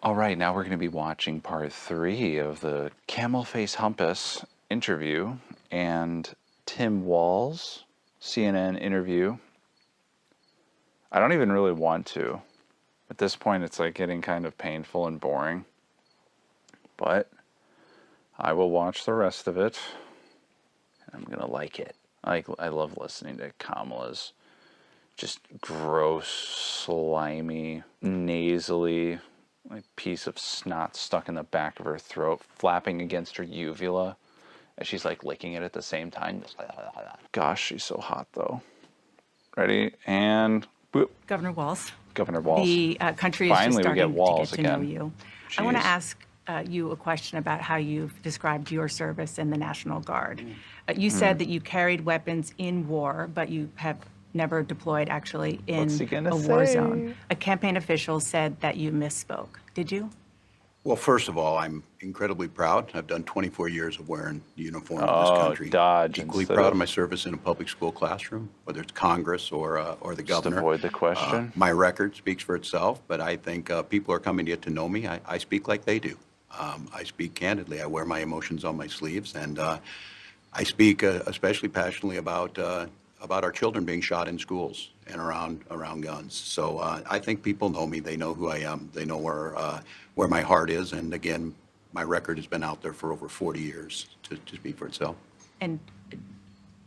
All right, now we're going to be watching part 3 of the Camel Face Humpus interview and Tim Walz CNN interview. I don't even really want to. At this point, it's like getting kind of painful and boring. But I will watch the rest of it. I'm going to like it. I love listening to Kamala's just gross, slimy, nasally, like piece of snot stuck in the back of her throat, flapping against her uvula as she's like licking it at the same time. Gosh, she's so hot though. Ready? And boop. Governor Walz. Governor Walz. The country is Finally, just starting to get to know again. you. Jeez. I want to ask you a question about how you've described your service in the National Guard. You said that you carried weapons in war, but you have never deployed actually in a war zone. A campaign official said that you misspoke. Did you? Well, first of all, I'm incredibly proud. I've done 24 years of wearing the uniform of this country. Dodge Equally proud of my service in a public school classroom, whether it's Congress or the governor. Just avoid the question. My record speaks for itself, but I think people are coming to get to know me. I speak like they do. I speak candidly. I wear my emotions on my sleeves, and I speak especially passionately about our children being shot in schools and around guns. So I think people know me. They know who I am. They know where my heart is. And again, my record has been out there for over 40 years to speak for itself. And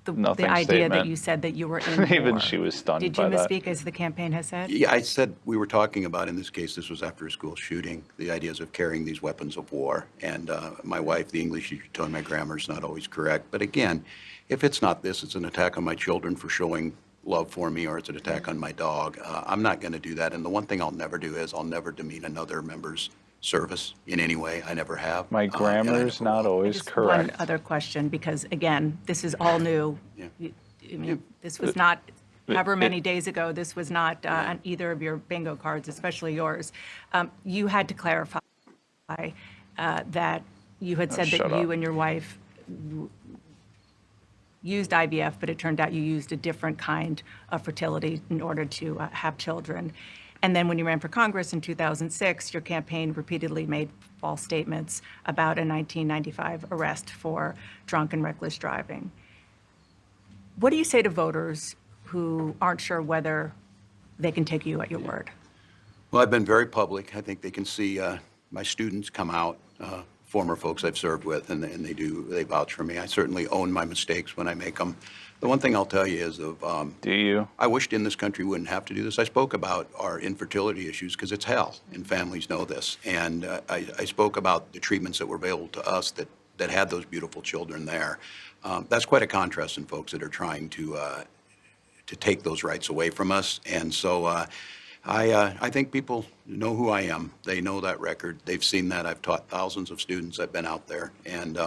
the Nothing idea statement. that you said that you were in Even war. she was stunned Did you by that. misspeak as the campaign has said? Yeah, I said we were talking about, in this case, this was after a school shooting, the ideas of carrying these weapons of war. And my wife, the English teacher, told me my grammar's not always correct. But again, if it's not this, it's an attack on my children for showing love for me, or it's an attack on my dog. I'm not going to do that. And the one thing I'll never do is I'll never demean another member's service in any way. I never have. My grammar's not always Just correct. one other question, because again, this is all new. Yeah. I mean, this was not, however many days ago, this was not on either of your bingo cards, especially yours. You had to clarify that you had said that shut you up. and your wife used IVF, but it turned out you used a different kind of fertility in order to have children. And then when you ran for Congress in 2006, your campaign repeatedly made false statements about a 1995 arrest for drunk and reckless driving. What do you say to voters who aren't sure whether they can take you at your word? Well, I've been very public. I think they can see my students come out, former folks I've served with, and they vouch for me. I certainly own my mistakes when I make them. The one thing I'll tell you is Do you? I wished in this country we wouldn't have to do this. I spoke about our infertility issues because it's hell, and families know this. And I spoke about the treatments that were available to us that had those beautiful children there. That's quite a contrast in folks that are trying to take those rights away from us. And so I think people know who I am. They know that record. They've seen that. I've taught thousands of students. I've been out there. And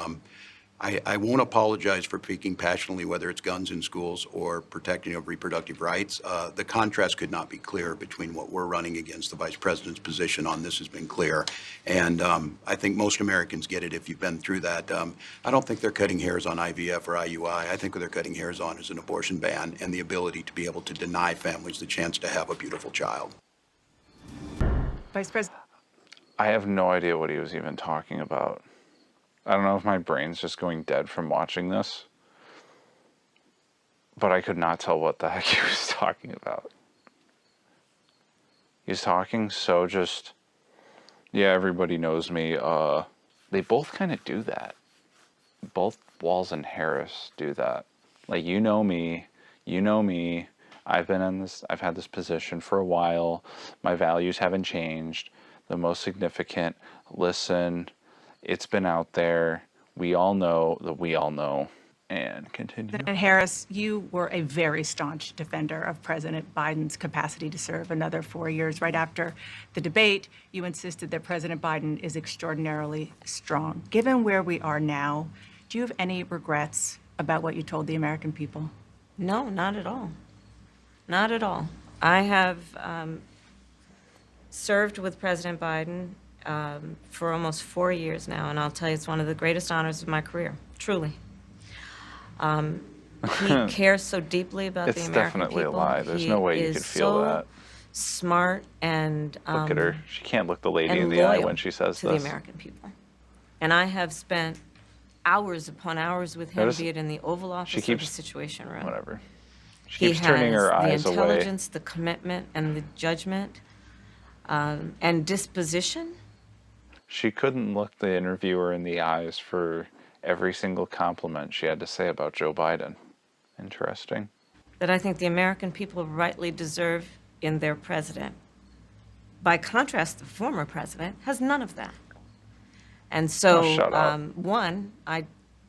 I won't apologize for speaking passionately, whether it's guns in schools or protecting of reproductive rights. The contrast could not be clearer between what we're running against. The vice president's position on this has been clear. And I think most Americans get it if you've been through that. I don't think they're cutting hairs on IVF or IUI. I think what they're cutting hairs on is an abortion ban and the ability to be able to deny families the chance to have a beautiful child. Vice President. I have no idea what he was even talking about. I don't know if my brain's just going dead from watching this, but I could not tell what the heck he was talking about. He's talking so just, yeah, everybody knows me. They both kind of do that. Both Walz and Harris do that. Like, you know me. I've had this position for a while. My values haven't changed. The most significant, listen, it's been out there. We all know that we all know. And continue. President Harris, you were a very staunch defender of President Biden's capacity to serve another 4 years. Right after the debate, you insisted that President Biden is extraordinarily strong. Given where we are now, do you have any regrets about what you told the American people? No, not at all. Not at all. I have served with President Biden for almost 4 years now, and I'll tell you, it's one of the greatest honors of my career, truly. He cares so deeply about the American people. It's definitely a lie. There's no way you could feel that. smart and Look at her. She can't look the lady in and the eye loyal when she says to the this. American people. And I have spent hours upon hours with him, Notice be it in the Oval Office or the keeps- Situation Room. Whatever. She He keeps turning has her the eyes away. intelligence, the commitment, and the judgment and disposition. She couldn't look the interviewer in the eyes for every single compliment she had to say about Joe Biden. Interesting. That I think the American people rightly deserve in their president. By contrast, the former president has none of that. And so, Oh, shut up. one, I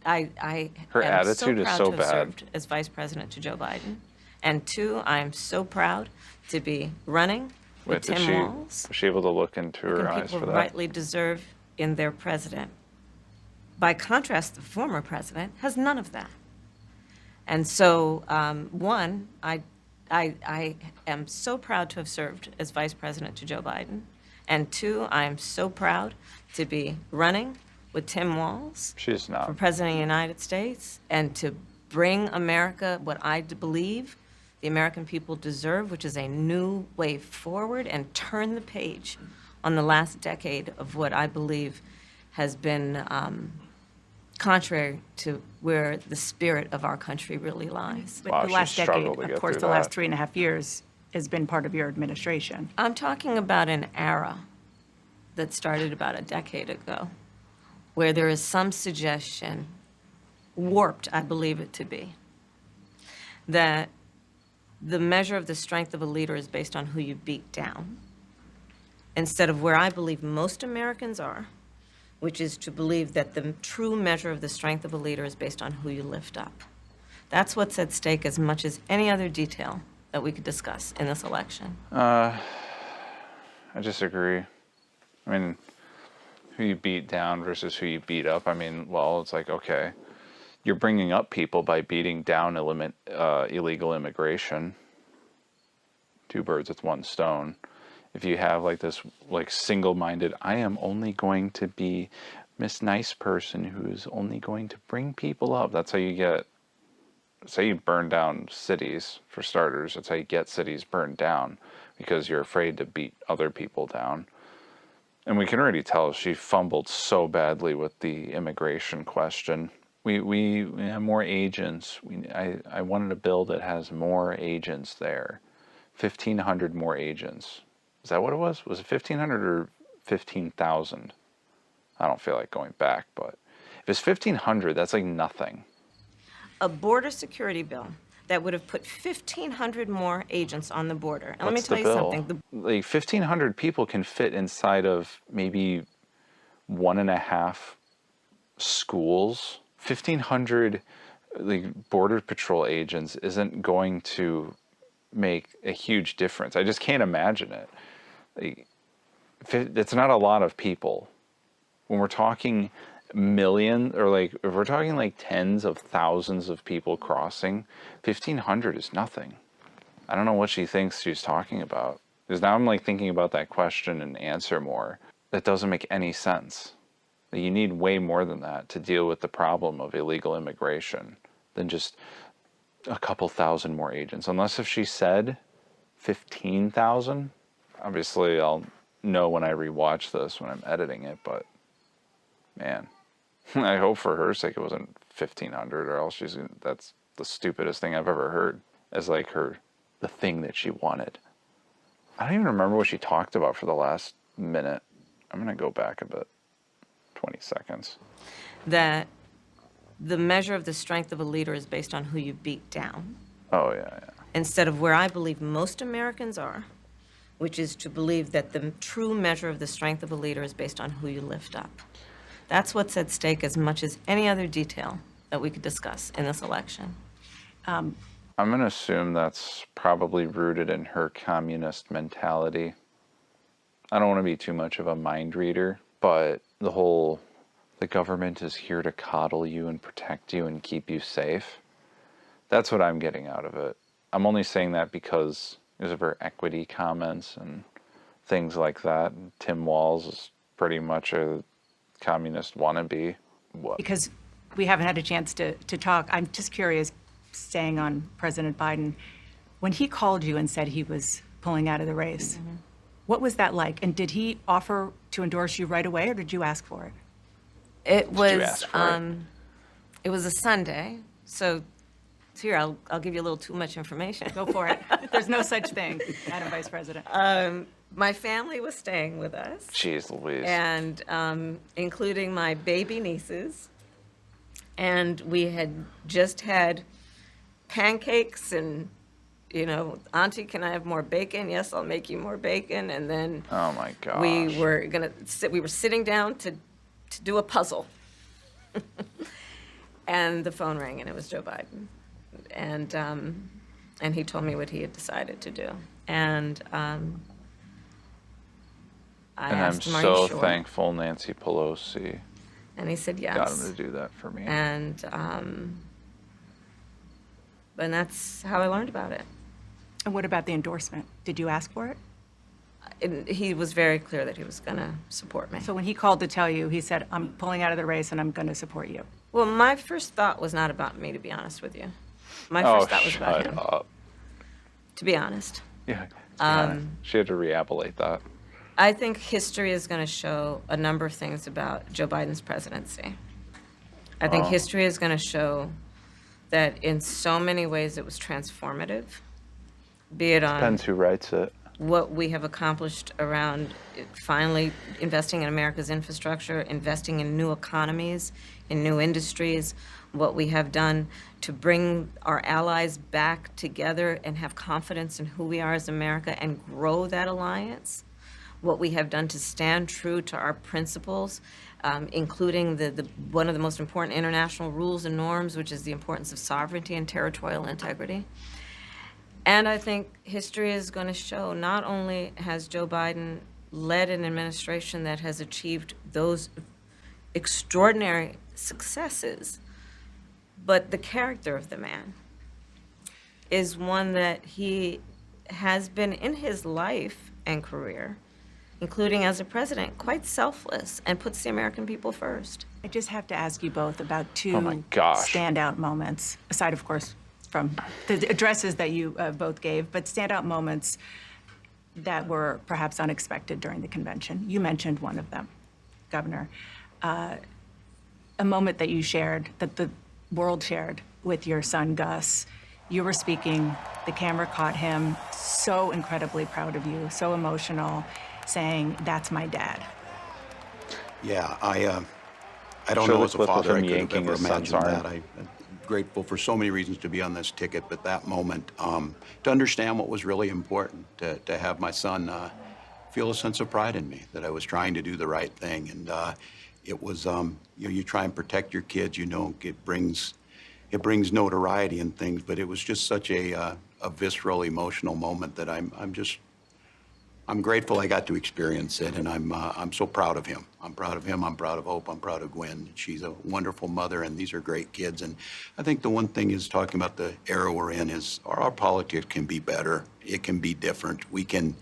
Her am so attitude is proud so to have bad. served as vice president to Joe Biden. And two, I am so proud to be running with Wait, Tim Walz. was she able to look into her American eyes people for that? rightly deserve in their president. By contrast, the former president has none of that. And so, one, I am so proud to have served as vice president to Joe Biden. And two, I am so proud to be running with Tim Walz She's for not. president of the United States and to bring America what I believe the American people deserve, which is a new way forward, and turn the page on the last decade of what I believe has been contrary to where the spirit of our country really lies. But Wow, the she last decade, struggled to of get course, through the last that. 3.5 years has been part of your administration. I'm talking about an era that started about a decade ago, where there is some suggestion, warped, I believe it to be, that the measure of the strength of a leader is based on who you beat down, instead of where I believe most Americans are, which is to believe that the true measure of the strength of a leader is based on who you lift up. That's what's at stake as much as any other detail that we could discuss in this election. I disagree. I mean, who you beat down versus who you beat up. I mean, well, it's like, okay, you're bringing up people by beating down illegal immigration. Two birds with one stone. If you have like this like single-minded, I am only going to be Miss Nice Person who is only going to bring people up. That's how you get, say you burn down cities, for starters. That's how you get cities burned down, because you're afraid to beat other people down. And we can already tell she fumbled so badly with the immigration question. We have more agents. I wanted a bill that has more agents there. 1,500 more agents. Is that what it was? Was it 1,500 or 15,000? I don't feel like going back, but if it's 1,500, that's like nothing. A border security bill that would have put 1,500 more agents on the border. And let me What's the tell you bill? something. Like 1,500 people can fit inside of maybe 1.5 schools. 1,500 like border patrol agents isn't going to make a huge difference. I just can't imagine it. Like, it's not a lot of people. When we're talking million, or like if we're talking like tens of thousands of people crossing, 1,500 is nothing. I don't know what she thinks she's talking about. Because now I'm like thinking about that question and answer more. That doesn't make any sense. You need way more than that to deal with the problem of illegal immigration than just a couple thousand more agents. Unless if she said 15,000, obviously I'll know when I rewatch this when I'm editing it, but man, I hope for her sake it wasn't 1,500, or else that's the stupidest thing I've ever heard as like the thing that she wanted. I don't even remember what she talked about for the last minute. I'm going to go back a bit. 20 seconds. That the measure of the strength of a leader is based on who you beat down, Oh, yeah. instead of where I believe most Americans are, which is to believe that the true measure of the strength of a leader is based on who you lift up. That's what's at stake as much as any other detail that we could discuss in this election. I'm going to assume that's probably rooted in her communist mentality. I don't want to be too much of a mind reader, but the government is here to coddle you and protect you and keep you safe. That's what I'm getting out of it. I'm only saying that because of her equity comments and things like that. And Tim Walz is pretty much a communist wannabe. What? Because we haven't had a chance to talk, I'm just curious, staying on President Biden, when he called you and said he was pulling out of the race. What was that like? And did he offer to endorse you right away, or did you ask for it? It you was ask for it? it was a Sunday, so here I'll give you a little too much information. Go for it. There's no such thing, Madam Vice President. My family was staying with us, Jeez Louise. and including my baby nieces, and we had just had pancakes and. Auntie, can I have more bacon? Yes, I'll make you more bacon. And then Oh my gosh. we were sitting down to do a puzzle. And the phone rang, and it was Joe Biden. And he told me what he had decided to do. And I And I'm asked him, "Are so you sure?" thankful Nancy Pelosi And he said yes. got him to do that for me. And that's how I learned about it. And what about the endorsement? Did you ask for it? And he was very clear that he was going to support me. So when he called to tell you, he said, I'm pulling out of the race and I'm going to support you. Well, my first thought was not about me, to be honest with you. My Oh, first thought was about shut him, up. to be honest. Yeah. She had to reappellate that. I think history is going to show a number of things about Joe Biden's presidency. I think history is going to show that in so many ways it was transformative, be it on Depends who writes it. what we have accomplished around finally investing in America's infrastructure, investing in new economies, in new industries, what we have done to bring our allies back together and have confidence in who we are as America and grow that alliance, what we have done to stand true to our principles, including the one of the most important international rules and norms, which is the importance of sovereignty and territorial integrity. And I think history is going to show not only has Joe Biden led an administration that has achieved those extraordinary successes, but the character of the man is one that he has been in his life and career, including as a president, quite selfless and puts the American people first. I just have to ask you both about two Oh my gosh. standout moments, aside, of course, from the addresses that you both gave, but standout moments that were perhaps unexpected during the convention. You mentioned one of them, Governor. A moment that you shared, that the world shared with your son, Gus. You were speaking, the camera caught him, so incredibly proud of you, so emotional, saying, "That's my dad." Yeah, I don't Show know the as a clip of father I him could have yanking ever his son's imagined arm. that. I'm grateful for so many reasons to be on this ticket, but that moment, to understand what was really important, to have my son feel a sense of pride in me, that I was trying to do the right thing. And it was, you try and protect your kids, it brings notoriety and things, but it was just such a visceral, emotional moment that I'm grateful I got to experience it, and I'm so proud of him. I'm proud of him. I'm proud of Hope. I'm proud of Gwen. She's a wonderful mother, and these are great kids. And I think the one thing is talking about the era we're in is our politics can be better. It can be different. We can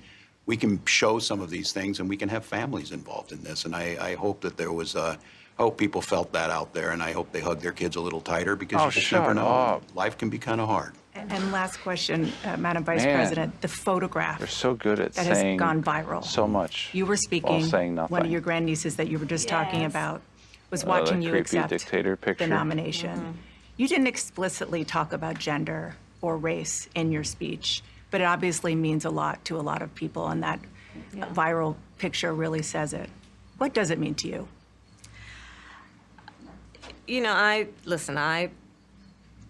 show some of these things, and we can have families involved in this. And I hope that there was I hope people felt that out there, and I hope they hug their kids a little tighter because Oh, you just never shut know. up. Life can be kind of hard. And last question, Madam Vice Man. President, the photograph They're so good at that has saying gone viral. so much. You were while speaking, saying nothing. one of your grandnieces that you were just talking Yes. about was that watching you creepy accept dictator picture. the nomination. You didn't explicitly talk about gender or race in your speech, but it obviously means a lot to a lot of people, and that viral picture really says it. What does it mean to you? I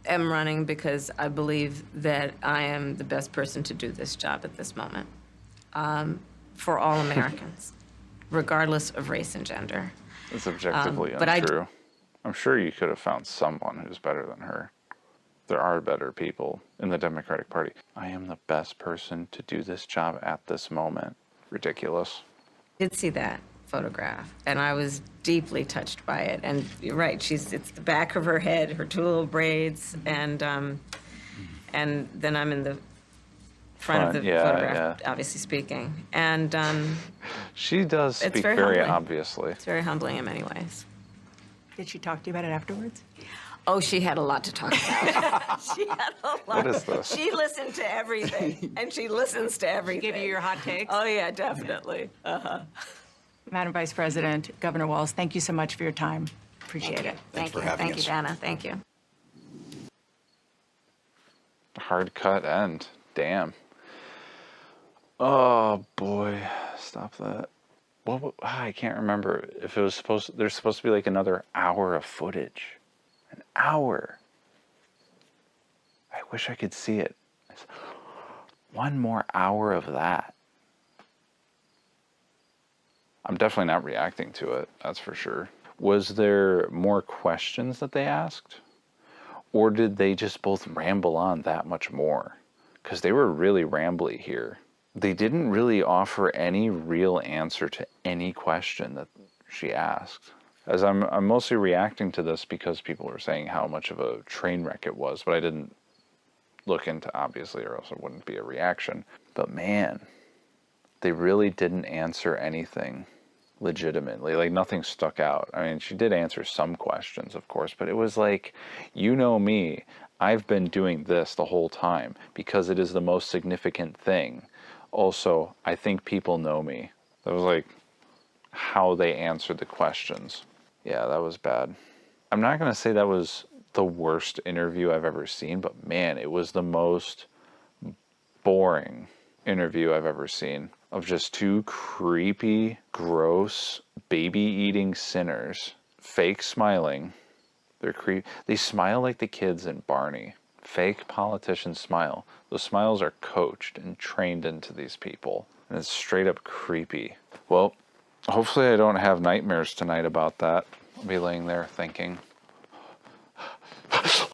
am running because I believe that I am the best person to do this job at this moment, for all Americans, regardless of race and gender. It's objectively but I- untrue. I'm sure you could have found someone who's better than her. There are better people in the Democratic Party. I am the best person to do this job at this moment. Ridiculous. Did see that photograph, and I was deeply touched by it. And you're right, it's the back of her head, her two little braids, and then I'm in the front of Front, the yeah, photograph, obviously speaking. And She does It's speak very very humbling. obviously. it's very humbling in many ways. Did she talk to you about it afterwards? Oh, she had a lot to talk about. She had a lot. What is this? She listened to everything, and she listens to everything. Give you your hot takes. Oh, yeah, definitely. Madam Vice President, Governor Walz, thank you so much for your time. Appreciate it. Thanks Thank for you. having Thank you, us. Dana. Thank you. Hard cut end. Damn. Oh boy, stop that. I can't remember if it was there's supposed to be like another hour of footage. An hour. I wish I could see it. One more hour of that. I'm definitely not reacting to it, that's for sure. Was there more questions that they asked? Or did they just both ramble on that much more? Because they were really rambly here. They didn't really offer any real answer to any question that she asked. As I'm mostly reacting to this because people were saying how much of a train wreck it was, but I didn't look into, obviously, or else it wouldn't be a reaction. But man, they really didn't answer anything legitimately. Like, nothing stuck out. I mean, she did answer some questions, of course, but it was like, you know me, I've been doing this the whole time because it is the most significant thing. Also, I think people know me. That was like how they answered the questions. Yeah, that was bad. I'm not going to say that was the worst interview I've ever seen, but man, it was the most boring interview I've ever seen, of just two creepy, gross, baby-eating sinners, fake smiling. They smile like the kids in Barney. Fake politicians smile. Those smiles are coached and trained into these people, and it's straight up creepy. Well, hopefully I don't have nightmares tonight about that. I'll be laying there thinking.